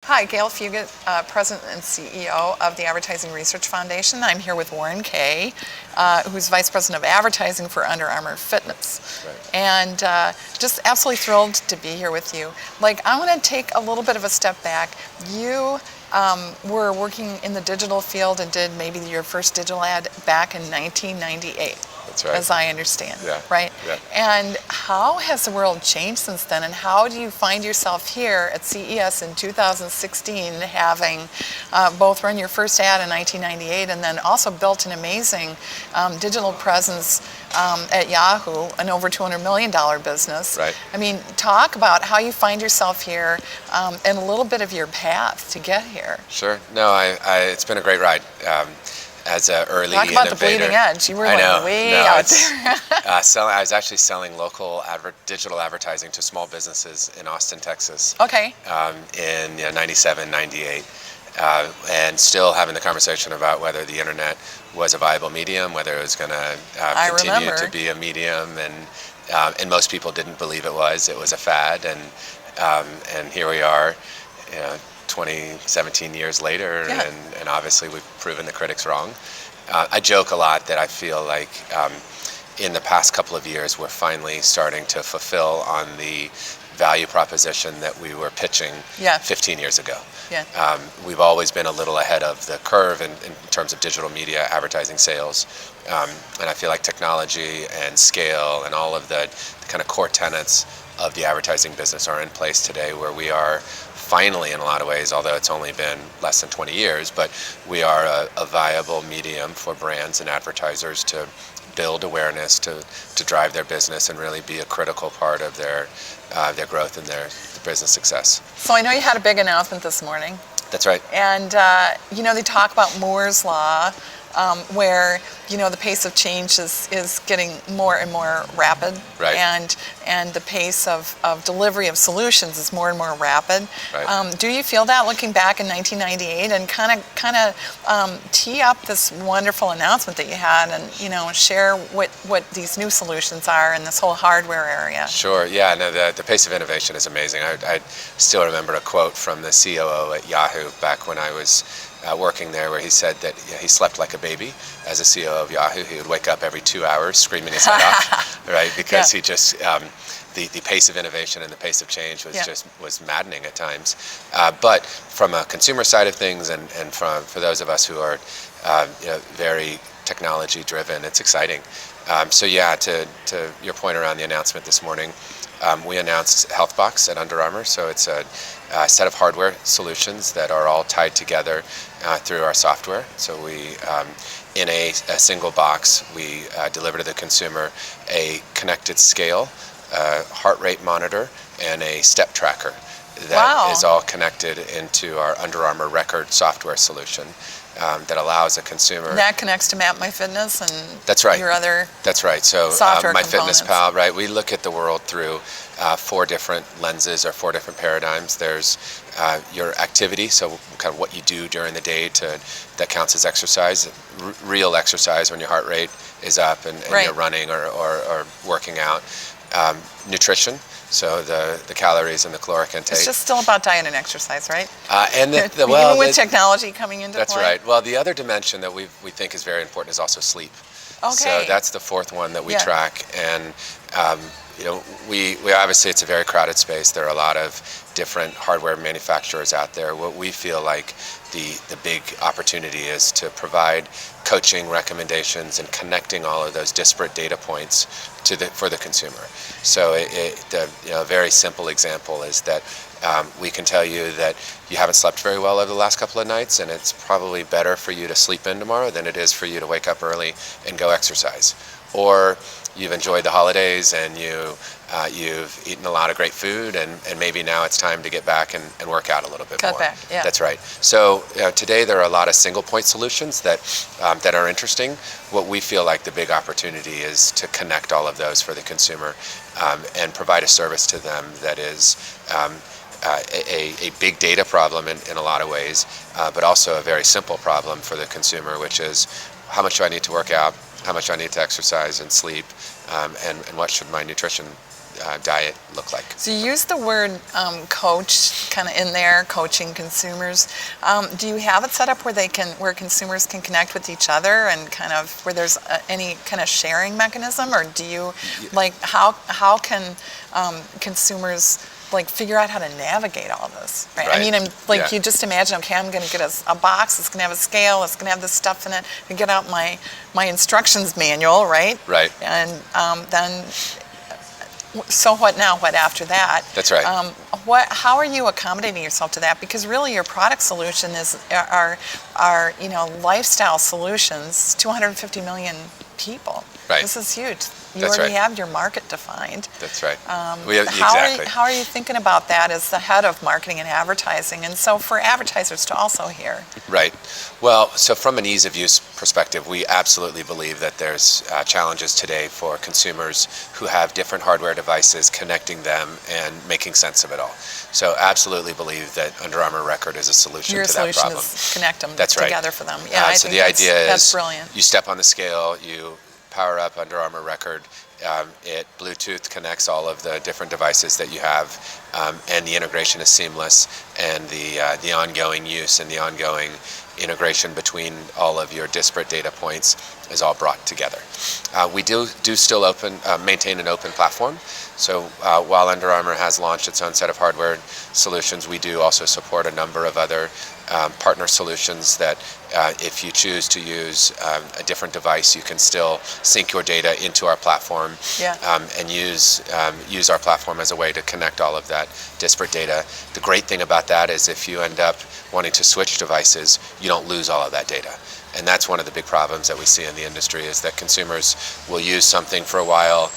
Hi, Gail Fugit, President and CEO of the Advertising Research Foundation. I'm here with Warren Kay, who's Vice President of Advertising for Armour Fitness. Right. And just absolutely thrilled to be here with you. I want to take a little bit of a step back. You were working in the digital field and did maybe your first digital ad back in 1998. That's right. As I understand, Yeah. right? Yeah. And how has the world changed since then, and how do you find yourself here at CES in 2016 having both run your first ad in 1998 and then also built an amazing digital presence at Yahoo, an over $200 million business? Right. I mean, talk about how you find yourself here and a little bit of your path to get here. Sure. No, it's been a great ride. As an early Talk about innovator. the bleeding edge. You were I know. way No, out there. I was actually selling local digital advertising to small businesses in Austin, Texas. Okay. In 97, 98. And still having the conversation about whether the internet was a viable medium, whether it was going to continue to be a medium, and most people didn't believe it was. It was a fad, and here we are, 17 years later, Yeah. and obviously we've proven the critics wrong. I joke a lot that I feel like in the past couple of years we're finally starting to fulfill on the value proposition that we were pitching Yeah. 15 years ago. Yeah. We've always been a little ahead of the curve in terms of digital media advertising sales, and I feel like technology and scale and all of the kind of core tenets of the advertising business are in place today, where we are finally, in a lot of ways, although it's only been less than 20 years, but we are a viable medium for brands and advertisers to build awareness, to drive their business and really be a critical part of their growth and their business success. So I know you had a big announcement this morning. That's right. And, they talk about Moore's Law, where, the pace of change is getting more and more rapid. Right. And the pace of delivery of solutions is more and more rapid. Right. Do you feel that looking back in 1998 and kind of tee up this wonderful announcement that you had and, share what these new solutions are in this whole hardware area? Sure. Yeah. No, the pace of innovation is amazing. I still remember a quote from the COO at Yahoo back when I was working there, where he said that he slept like a baby as a CEO of Yahoo. He would wake up every 2 hours screaming his head off, right? Because he just the pace of innovation and the pace of change was maddening at times. But from a consumer side of things, and for those of us who are very technology driven, it's exciting. To your point around the announcement this morning, we announced HealthBox at Under Armour. So it's a set of hardware solutions that are all tied together through our software. So we, in a single box, we deliver to the consumer a connected scale, a heart rate monitor, and a step tracker that is all connected into our Under Armour Record software solution. That allows a consumer. That connects to MapMyFitness and That's right. your other That's right. So software MyFitnessPal, right? We look at the world through 4 different lenses or 4 different paradigms. There's your activity, so kind of what you do during the day that counts as exercise, real exercise when your heart rate is up and Right. you're running or working out. Nutrition. So the calories and the caloric intake. It's just still about diet and exercise, right? And Even with technology coming into that's play. right. Well, the other dimension that we think is very important is also sleep. Okay. So that's the 4th one that we track, and we obviously, it's a very crowded space. There are a lot of different hardware manufacturers out there. What we feel like the big opportunity is to provide coaching recommendations and connecting all of those disparate data points for the consumer. So a very simple example is that we can tell you that you haven't slept very well over the last couple of nights, and it's probably better for you to sleep in tomorrow than it is for you to wake up early and go exercise. Or you've enjoyed the holidays and you've eaten a lot of great food, and maybe now it's time to get back and work out a little bit more. Cut back, yeah. That's right. So today there are a lot of single point solutions that are interesting. What we feel like the big opportunity is to connect all of those for the consumer and provide a service to them that is a big data problem in a lot of ways, but also a very simple problem for the consumer, which is how much do I need to work out, how much do I need to exercise and sleep, and what should my nutrition diet look like. So you use the word coach kind of in there, coaching consumers. Do you have it set up where consumers can connect with each other and kind of where there's any kind of sharing mechanism, or do you like how can consumers like figure out how to navigate all this, right? I mean, you just imagine, okay, I'm going to get a box, it's going to have a scale, it's going to have this stuff in it, and get out my instructions manual, right? Right. And then, so what now? What after that? That's right. How are you accommodating yourself to that? Because really, your product solution are lifestyle solutions. 250 million people. Right. This is huge. You That's already right. have your market defined. That's right. Exactly. How are you thinking about that as the head of marketing and advertising? And so for advertisers to also hear. Right. Well, so from an ease of use perspective, we absolutely believe that there's challenges today for consumers who have different hardware devices, connecting them and making sense of it all. So absolutely believe that Under Armour Record is a solution to that problem. Your solution is connect them That's right. together for them. Yeah, so the idea is that's brilliant. You step on the scale, you power up Under Armour Record. It Bluetooth connects all of the different devices that you have, and the integration is seamless, and the ongoing use and the ongoing integration between all of your disparate data points is all brought together. We do still maintain an open platform. So while Under Armour has launched its own set of hardware solutions, we do also support a number of other partner solutions that if you choose to use a different device, you can still sync your data into our platform and use our platform as a way to connect all of that disparate data. The great thing about that is if you end up wanting to switch devices, you don't lose all of that data. And that's one of the big problems that we see in the industry, is that consumers will use something for a while,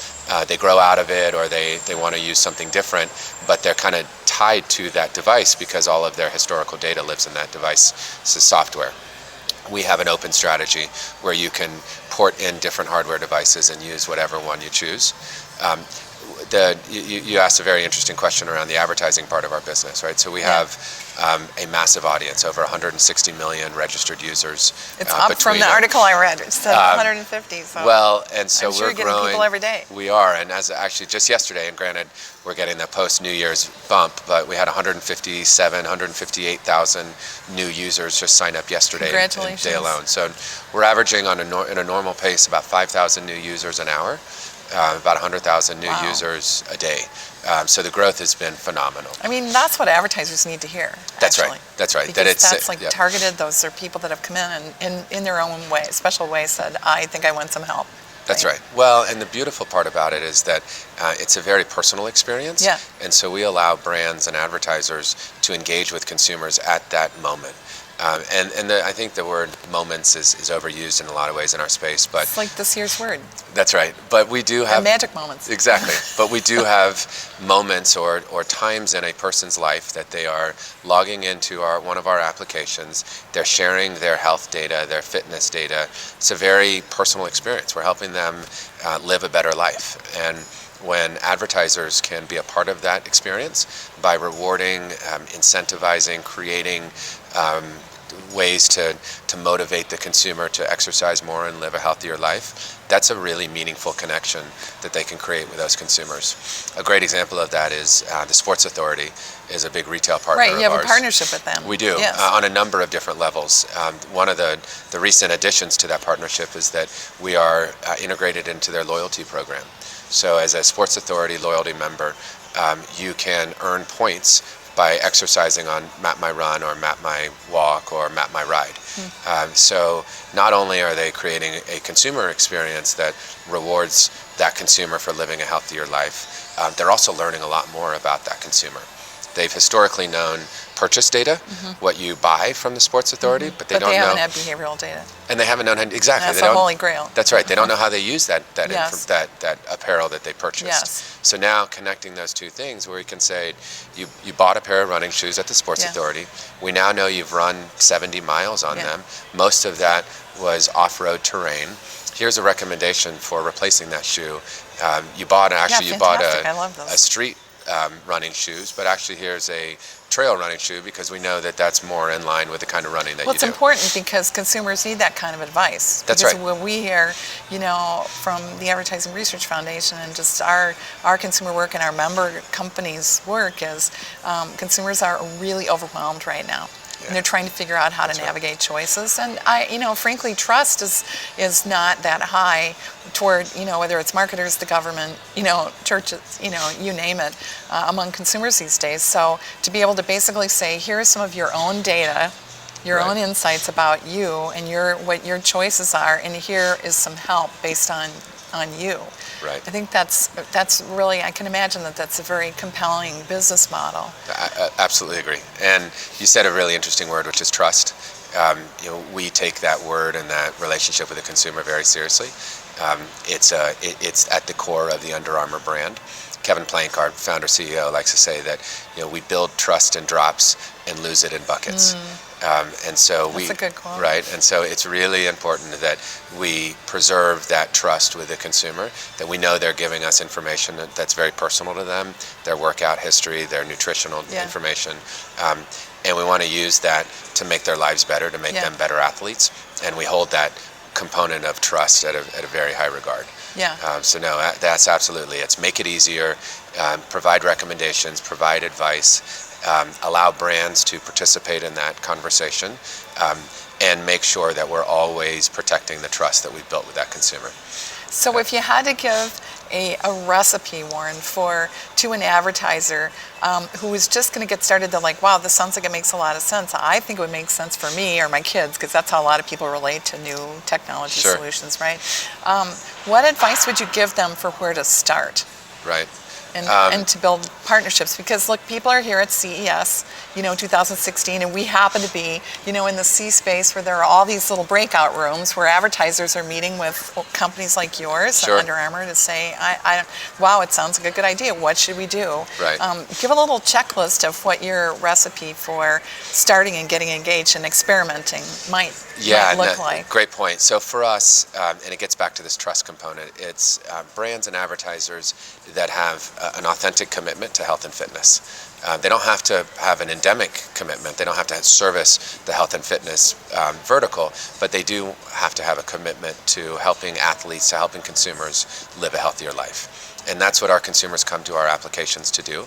they grow out of it, or they want to use something different, but they're kind of tied to that device because all of their historical data lives in that device's software. We have an open strategy where you can port in different hardware devices and use whatever one you choose. You asked a very interesting question around the advertising part of our business, right? So we have a massive audience, over 160 million registered users. It's up from the article I read. It said 150. So well, and so I'm sure we're you're growing. Getting people every day. We are, and as actually just yesterday, and granted, we're getting the post-New Year's bump, but we had 158,000 new users just sign up yesterday. Congratulations. Day alone. So we're averaging in a normal pace about 5,000 new users an hour. About 100,000 new users a day. So the growth has been phenomenal. I mean, that's what advertisers need to hear. That's actually. right. That's right. Because that's targeted. Those are people that have come in their own way, special way, said, I think I want some help. That's right. Well, and the beautiful part about it is that it's a very personal experience. Yeah. And so we allow brands and advertisers to engage with consumers at that moment. I think the word moments is overused in a lot of ways in our space, but it's like this year's word. That's right. But we do have magic moments. Exactly. But we do have moments or times in a person's life that they are logging into one of our applications. They're sharing their health data, their fitness data. It's a very personal experience. We're helping them live a better life. And when advertisers can be a part of that experience by rewarding, incentivizing, creating ways to motivate the consumer to exercise more and live a healthier life, that's a really meaningful connection that they can create with those consumers. A great example of that is the Sports Authority is a big retail partner of ours. Right, you have a partnership with them. We do, yes. On a number of different levels. One of the recent additions to that partnership is that we are integrated into their loyalty program. So as a Sports Authority loyalty member, you can earn points by exercising on MapMyRun or MapMyWalk or MapMyRide. So not only are they creating a consumer experience that rewards that consumer for living a healthier life, they're also learning a lot more about that consumer. They've historically known purchase data, what you buy from the Sports Authority, but they haven't had behavioral data. And they haven't known exactly. That's the holy grail. That's right. They don't know how they use that Yes. that apparel that they purchased. Yes. So now connecting those two things, where you can say, you bought a pair of running shoes at the Sports Authority. We now know you've run 70 miles on them. Most of that was off-road terrain. Here's a recommendation for replacing that shoe. You bought a running shoes, but actually here's a trail running shoe because we know that that's more in line with the kind of running that Well, you it's do. important because consumers need that kind of advice. That's because right. When we hear, from the Advertising Research Foundation and just our consumer work and our member companies' work is consumers are really overwhelmed right now. Yeah. And they're trying to figure out how to navigate choices. And frankly, trust is not that high toward, whether it's marketers, the government, churches, you name it, among consumers these days. So to be able to basically say, here's some of your own data, your own insights about you and what your choices are, and here is some help based on you. Right. I think that's really, I can imagine that's a very compelling business model. I absolutely agree. And you said a really interesting word, which is trust. We take that word and that relationship with the consumer very seriously. It's at the core of the Under Armour brand. Kevin Plank, our founder CEO, likes to say that we build trust in drops and lose it in buckets. And so That's a good quote. Right, and so it's really important that we preserve that trust with the consumer, that we know they're giving us information that's very personal to them, their workout history, their nutritional information, and we want to use that to make their lives better, to make them better athletes, and we hold that component of trust at a very high regard. Yeah. So no, that's absolutely. It's make it easier, provide recommendations, provide advice, allow brands to participate in that conversation, and make sure that we're always protecting the trust that we've built with that consumer. So if you had to give a recipe, Warren, to an advertiser who was just going to get started, they're like, wow, this sounds like it makes a lot of sense. I think it would make sense for me or my kids, because that's how a lot of people relate to new technology solutions, right? What advice would you give them for where to start? Right. And to build partnerships, because look, people are here at CES, 2016, and we happen to be, in the C space where there are all these little breakout rooms where advertisers are meeting with companies like yours, Under Armour, to say, wow, it sounds like a good idea. What should we do? Right. Give a little checklist of what your recipe for starting and getting engaged and experimenting might look like. Great point. So for us, and it gets back to this trust component, it's brands and advertisers that have an authentic commitment to health and fitness. They don't have to have an endemic commitment. They don't have to service the health and fitness vertical, but they do have to have a commitment to helping athletes, to helping consumers live a healthier life. And that's what our consumers come to our applications to do.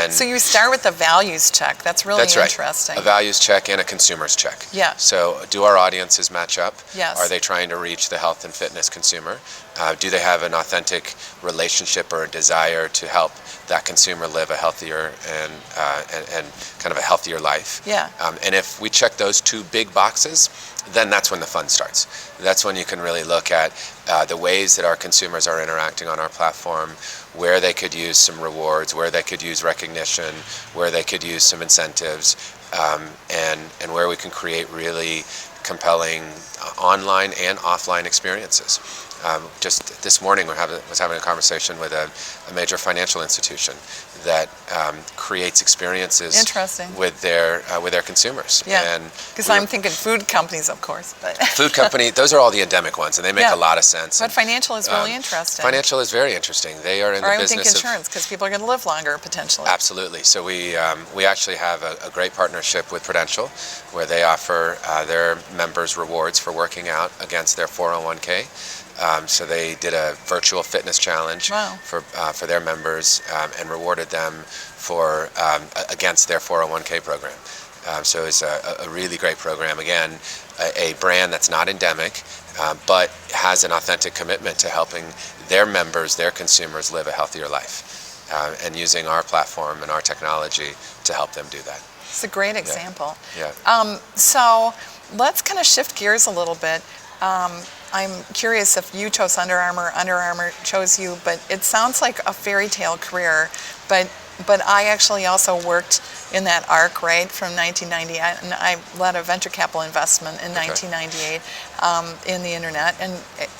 So you start with the values check. That's really interesting. A values check and a consumer's check. Yeah. So do our audiences match up? Yes. Are they trying to reach the health and fitness consumer? Do they have an authentic relationship or a desire to help that consumer live a healthier and kind of a healthier life? Yeah. And if we check those two big boxes, then that's when the fun starts. That's when you can really look at the ways that our consumers are interacting on our platform, where they could use some rewards, where they could use recognition, where they could use some incentives, and where we can create really compelling online and offline experiences. Just this morning, was having a conversation with a major financial institution that creates experiences with their consumers. Yeah, because I'm thinking food companies, of course. But food company, those are all the endemic ones, and they make a lot of sense. But financial is really interesting. Financial is very interesting. They are in the business of... I would think insurance, because people are going to live longer, potentially. Absolutely. So we actually have a great partnership with Prudential, where they offer their members rewards for working out against their 401k. So they did a virtual fitness challenge for their members and rewarded them for against their 401k program. So it's a really great program. Again, a brand that's not endemic, but has an authentic commitment to helping their members, their consumers, live a healthier life, and using our platform and our technology to help them do that. It's a great example. Yeah. So let's kind of shift gears a little bit. I'm curious if you chose Under Armour chose you, but it sounds like a fairy tale career. But I actually also worked in that arc, right, from 1990, and I led a venture capital investment in 1998 in the internet. And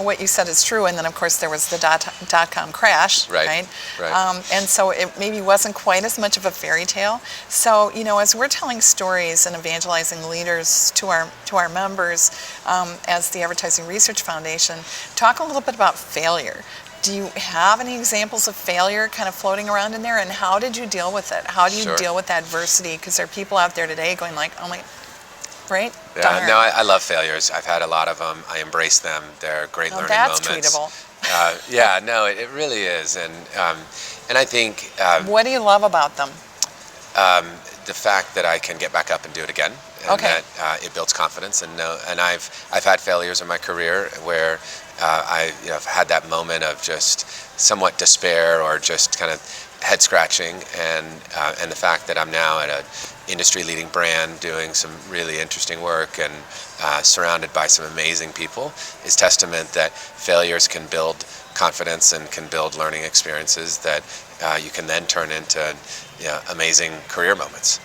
what you said is true. And then, of course, there was the dot-com crash, right? And so it maybe wasn't quite as much of a fairy tale. So, as we're telling stories and evangelizing leaders to our members as the Advertising Research Foundation, talk a little bit about failure. do you have any examples of failure kind of floating around in there? And how did you deal with it? How do you Sure. deal with adversity? Because there are people out there today going like, oh my, right? Yeah, Darn. no, I love failures. I've had a lot of them. I embrace them. They're great Well, learning that's moments. treatable. Yeah, no, it really is. And I think What do you love about them? the fact that I can get back up and do it again, and Okay. that it builds confidence. And I've had failures in my career where I've had that moment of just somewhat despair or just kind of head scratching, and the fact that I'm now at an industry leading brand doing some really interesting work and surrounded by some amazing people is testament that failures can build confidence and can build learning experiences that you can then turn into amazing career moments.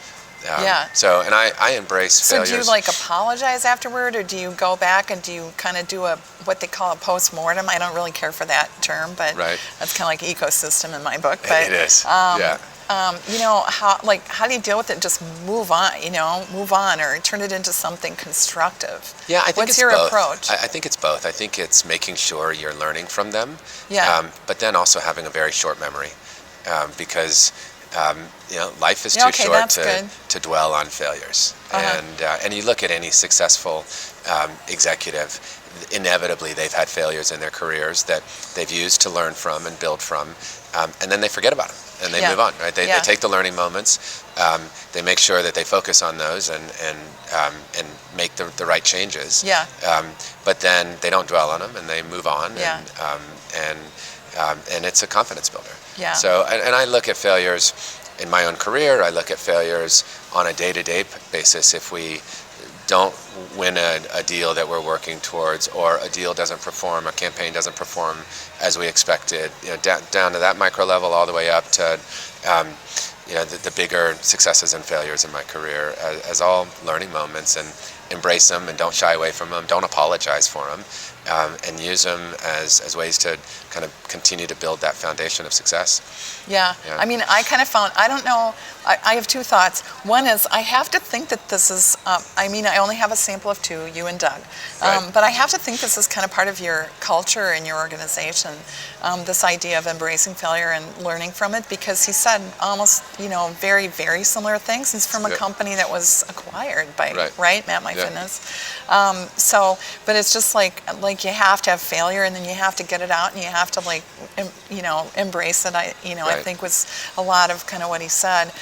Yeah. So, and I embrace So failures. do you like apologize afterward, or do you go back and do you kind of do what they call a post-mortem? I don't really care for that term, but Right. that's kind of like ecosystem in my book. But It is. Yeah. how do you deal with it? Just move on, or turn it into something constructive. Yeah, I think What's it's your both. approach? I think it's both. I think it's making sure you're learning from them, Yeah. but then also having a very short memory, because life is Yeah, too okay, short that's good. to dwell on failures. And you look at any successful executive, inevitably they've had failures in their careers that they've used to learn from and build from, and then they forget about them and they Yeah. move on. Right? They Yeah. take the learning moments, they make sure that they focus on those and make the right changes. Yeah. But then they don't dwell on them and they move on. Yeah. And it's a confidence builder. Yeah. So, and I look at failures in my own career. I look at failures on a day-to-day basis. If we don't win a deal that we're working towards, or a deal doesn't perform, a campaign doesn't perform as we expected, down to that micro level, all the way up to the bigger successes and failures in my career as all learning moments, and embrace them and don't shy away from them. Don't apologize for them, and use them as ways to kind of continue to build that foundation of success. Yeah. Yeah. I mean, I kind of found, I don't know, I have two thoughts. One is I have to think that this is, I only have a sample of two, you and Doug, Right. but I have to think this is kind of part of your culture and your organization, this idea of embracing failure and learning from it, because he said almost, very, very similar things. He's from a Yep. company that was acquired by, Right. MapMyFitness. But it's just like you have to have failure, and then you have to get it out, and you have to embrace it. I Right. think was a lot of kind of what he said.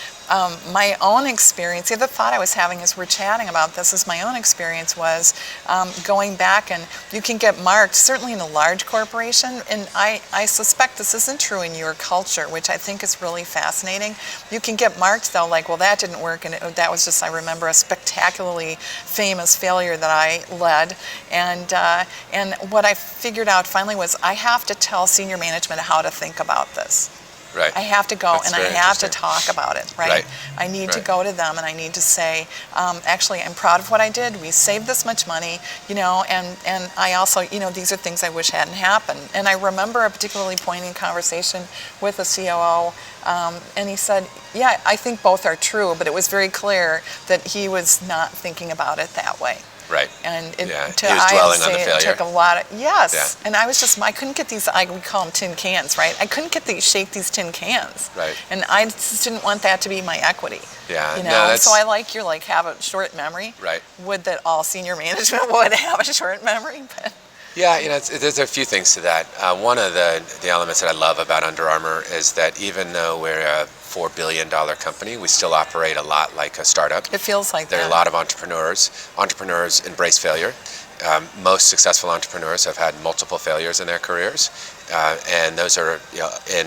My own experience, the other thought I was having as we're chatting about this is my own experience was going back, and you can get marked, certainly in a large corporation, and I suspect this isn't true in your culture, which I think is really fascinating. You can get marked though, like, well, that didn't work, and that was just, I remember, a spectacularly famous failure that I led, and what I figured out finally was I have to tell senior management how to think about this. Right. I have to go That's and I very have to interesting. talk about it, right? Right. I need to Right. go to them and I need to say, actually, I'm proud of what I did. We saved this much money, and I also, these are things I wish hadn't happened. And I remember a particularly poignant conversation with a COO, and he said, yeah, I think both are true, but it was very clear that he was not thinking about it that way. Right. And He was dwelling on the it failure. took a lot of, yes. Yeah. And I was just, I couldn't get these, we call them tin cans, right? I couldn't shake these tin cans. Right. And I just didn't want that to be my equity. Yeah. You No, know, that's so I like your, have a short memory. right. Would that all senior management would have a short memory? But Yeah, there's a few things to that. One of the elements that I love about Under Armour is that even though we're a $4 billion company, we still operate a lot like a startup. it feels like There are that. a lot of entrepreneurs. Entrepreneurs embrace failure. Most successful entrepreneurs have had multiple failures in their careers, and those are, in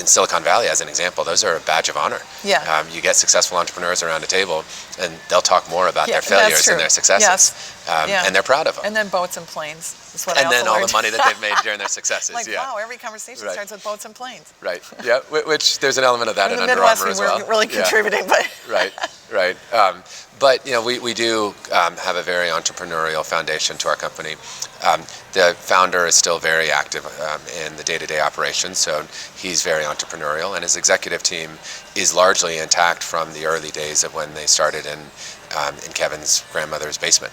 Silicon Valley, as an example, those are a badge of honor. Yeah. You get successful entrepreneurs around a table, and they'll talk more about Yeah, their failures that's true. and their successes. Yes. Yeah. And they're proud of them. And then boats and planes is what I And also then all learned. the money that they've made during their successes. Like, yeah. wow, every conversation Right. starts with boats and planes. Right. Yeah. Which there's an element of that In in the Under Midwest, Armour we as were well. really Yeah. contributing, but Right. Right. But we do have a very entrepreneurial foundation to our company. The founder is still very active in the day-to-day operations, so he's very entrepreneurial, and his executive team is largely intact from the early days of when they started in Kevin's grandmother's basement.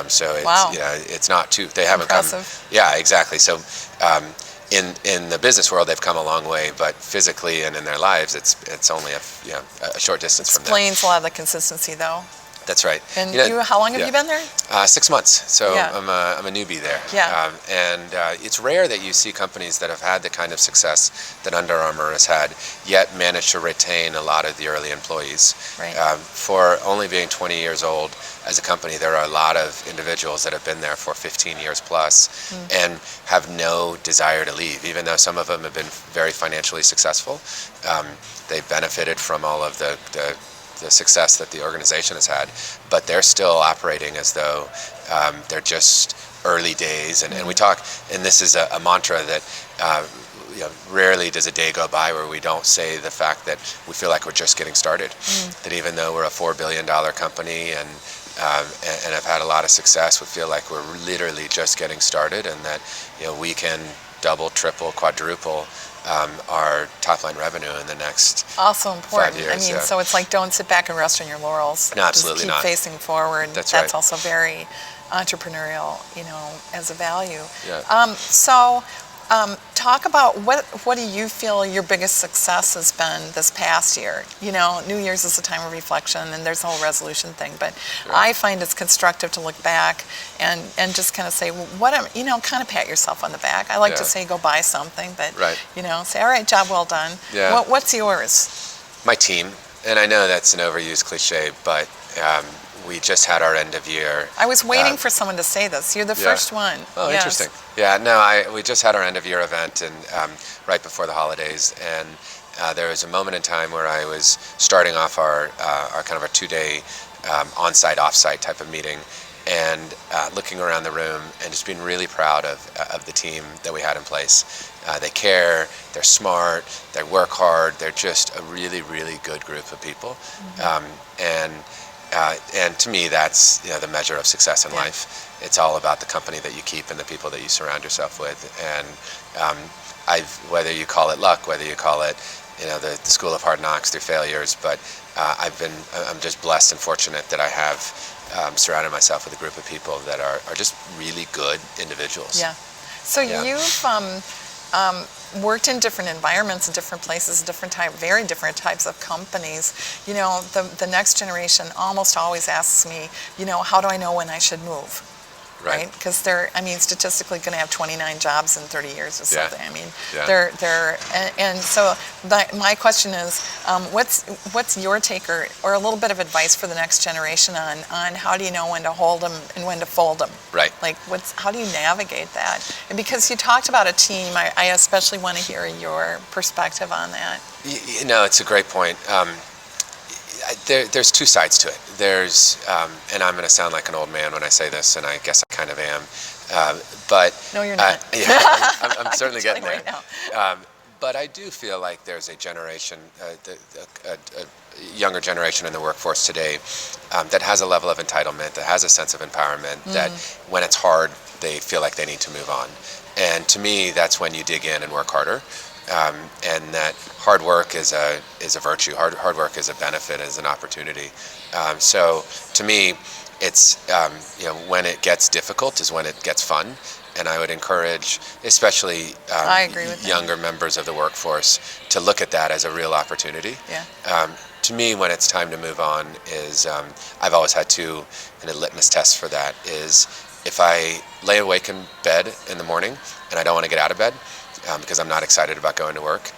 So it's Wow. it's not too. They haven't Impressive. come. Yeah, exactly. So in the business world, they've come a long way, but physically and in their lives, it's only a short distance from there. Explains a lot of the consistency, though. That's right. And how long have you been there? 6 months. So Yeah. I'm a newbie there. Yeah. And it's rare that you see companies that have had the kind of success that Under Armour has had, yet manage to retain a lot of the early employees. Right. For only being 20 years old as a company, there are a lot of individuals that have been there for 15 years plus and have no desire to leave, even though some of them have been very financially successful. They've benefited from all of the success that the organization has had, but they're still operating as though they're just early days. And we talk, and this is a mantra that rarely does a day go by where we don't say the fact that we feel like we're just getting started. That even though we're a $4 billion company and have had a lot of success, we feel like we're literally just getting started, and that we can double, triple, quadruple our top-line revenue in the next Also important. 5 years. I mean, so it's like, don't sit back and rest on your laurels. No, absolutely Just not. keep facing forward. That's right. Also very entrepreneurial, as a value. Yeah. Talk about what do you feel your biggest success has been this past year? New Year's is a time of reflection, and there's the whole resolution thing. But I find it's constructive to look back and just kind of say, kind of pat yourself on the back. I like to say go buy something, but say, all right, job well done. Yeah. What's yours? My team, and I know that's an overused cliche, but we just had our end of year. I was waiting for someone to say this. You're the first one. Oh, yes. Interesting. Yeah, no, we just had our end of year event and right before the holidays, and there was a moment in time where I was starting off our kind of our 2-day on-site, off-site type of meeting, and looking around the room and just being really proud of the team that we had in place. They care, they're smart, they work hard, they're just a really, really good group of people. And to me, that's the measure of success in life. It's all about the company that you keep and the people that you surround yourself with. And whether you call it luck, whether you call it the school of hard knocks through failures, but I'm just blessed and fortunate that I have surrounded myself with a group of people that are just really good individuals. Yeah. So you've worked in different environments, in different places, very different types of companies. The next generation almost always asks me, how do I know when I should move? Right? Because they're, statistically going to have 29 jobs in 30 years or something. And so my question is, what's your take or a little bit of advice for the next generation on how do you know when to hold them and when to fold them? Right. Like, how do you navigate that? And because you talked about a team, I especially want to hear your perspective on that. It's a great point. There's two sides to it. There's, and I'm going to sound like an old man when I say this, and I guess I kind of am. But no, you're not. I'm certainly getting there. Right now. But I do feel like there's a generation, a younger generation in the workforce today that has a level of entitlement, that has a sense of empowerment, that when it's hard, they feel like they need to move on. And to me, that's when you dig in and work harder. And that hard work is a virtue. Hard work is a benefit, is an opportunity. So to me, it's when it gets difficult is when it gets fun. And I would encourage, especially I agree with younger members of the workforce, to look at that as a real opportunity. Yeah. To me, when it's time to move on, is I've always had two kind of litmus tests for that. Is if I lay awake in bed in the morning and I don't want to get out of bed, because I'm not excited about going to work,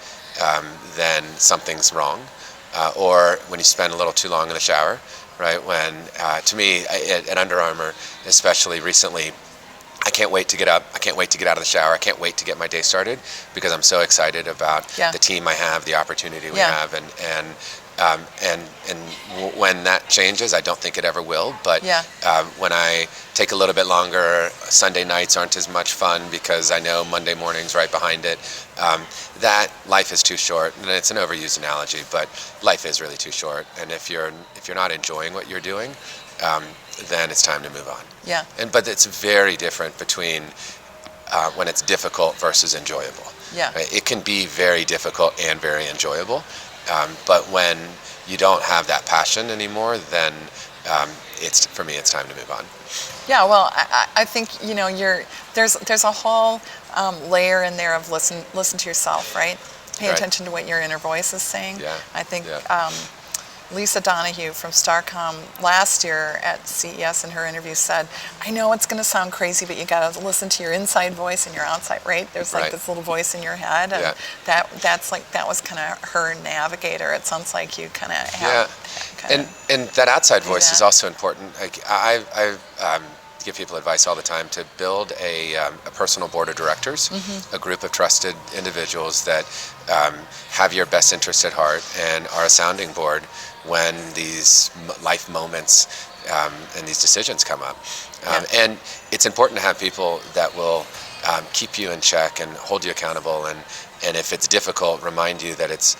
then something's wrong. Or when you spend a little too long in the shower, right? When, to me, at Under Armour, especially recently, I can't wait to get up. I can't wait to get out of the shower. I can't wait to get my day started because I'm so excited about the team I have, the opportunity we have, and when that changes, I don't think it ever will, but when I take a little bit longer, Sunday nights aren't as much fun because I know Monday morning's right behind it, that life is too short. And it's an overused analogy, but life is really too short. And if you're not enjoying what you're doing, then it's time to move on. Yeah. But it's very different between when it's difficult versus enjoyable. Yeah. Right? It can be very difficult and very enjoyable. But when you don't have that passion anymore, then for me, it's time to move on. Yeah, well, I think there's a whole layer in there of listen to yourself, right? Pay Right. attention to what your inner voice is saying. Yeah. I think Yeah. Lisa Donahue from Starcom last year at CES in her interview said, I know it's going to sound crazy, but you got to listen to your inside voice and your outside, right? There's like Right. this little voice in your head, and Yeah. that was kind of her navigator. It sounds like you kind of Yeah. have And that outside do voice is that. also important. Like I give people advice all the time to build a personal board of directors, a group of trusted individuals that have your best interest at heart and are a sounding board when these life moments and these decisions come up. And it's important to have people that will keep you in check and hold you accountable, and if it's difficult, remind you that it's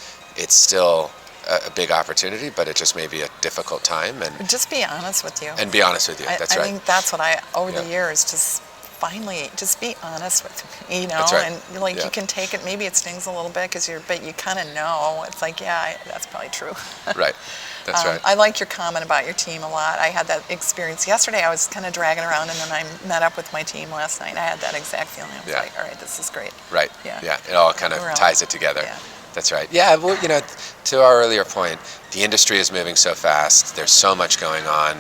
still a big opportunity, but it just may be a difficult time, and Just be honest with you. be honest with you. That's I right. think that's what over the Yeah. years, just finally, just be honest with me, That's right. and like Yeah. you can take it, maybe it stings a little bit but you kind of know, it's like, yeah, that's probably true. Right. That's right. I like your comment about your team a lot. I had that experience yesterday. I was kind of dragging around, and then I met up with my team last night. I had that exact feeling. I was Yeah. like, all right, this is great. Right. Yeah. Yeah. It all kind of We're all- ties it together. yeah. That's right. Yeah. Well, to our earlier point, the industry is moving so fast. There's so much going on.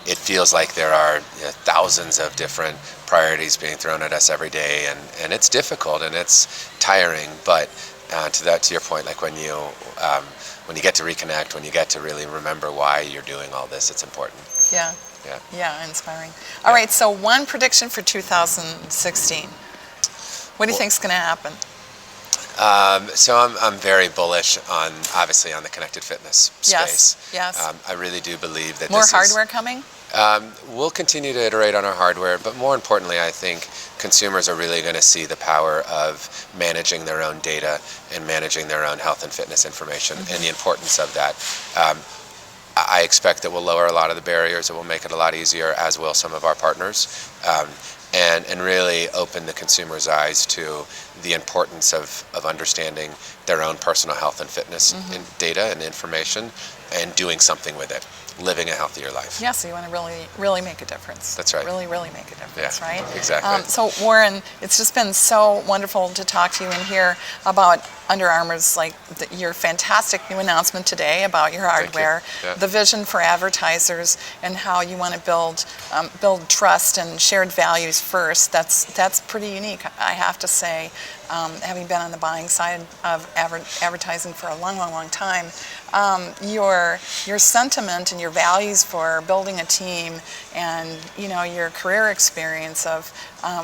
It feels like there are thousands of different priorities being thrown at us every day, and it's difficult and it's tiring. But to your point, like when you get to reconnect, when you get to really remember why you're doing all this, it's important. Yeah. Yeah. Yeah, inspiring. All right, so one prediction for 2016. What do you think's going to happen? So I'm very bullish obviously on the connected fitness space. Yes. I really do believe that More this hardware coming? We'll continue to iterate on our hardware, but more importantly, I think consumers are really going to see the power of managing their own data and managing their own health and fitness information, and the importance of that. I expect that we'll lower a lot of the barriers. It will make it a lot easier, as will some of our partners, and really open the consumer's eyes to the importance of understanding their own personal health and fitness data and information, and doing something with it, living a healthier life. Yeah, so you want to really make a difference. That's right. Really make a difference, Yeah, right? exactly. So Warren, it's just been so wonderful to talk to you and hear about Under Armour's, your fantastic new announcement today about your hardware, Yeah. the vision for advertisers, and how you want to build trust and shared values first. That's pretty unique, I have to say, having been on the buying side of advertising for a long time. Your sentiment and your values for building a team, and your career experience of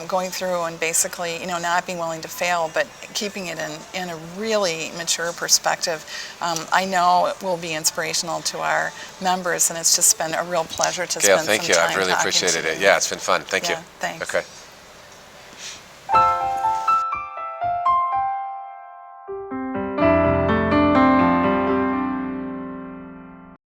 going through and basically not being willing to fail, but keeping it in a really mature perspective, I know it will be inspirational to our members, and it's just been a real pleasure to Gail, spend thank some you. time I've really talking appreciated to it. you. Yeah, it's been fun. Thank you. Yeah, thanks. Okay.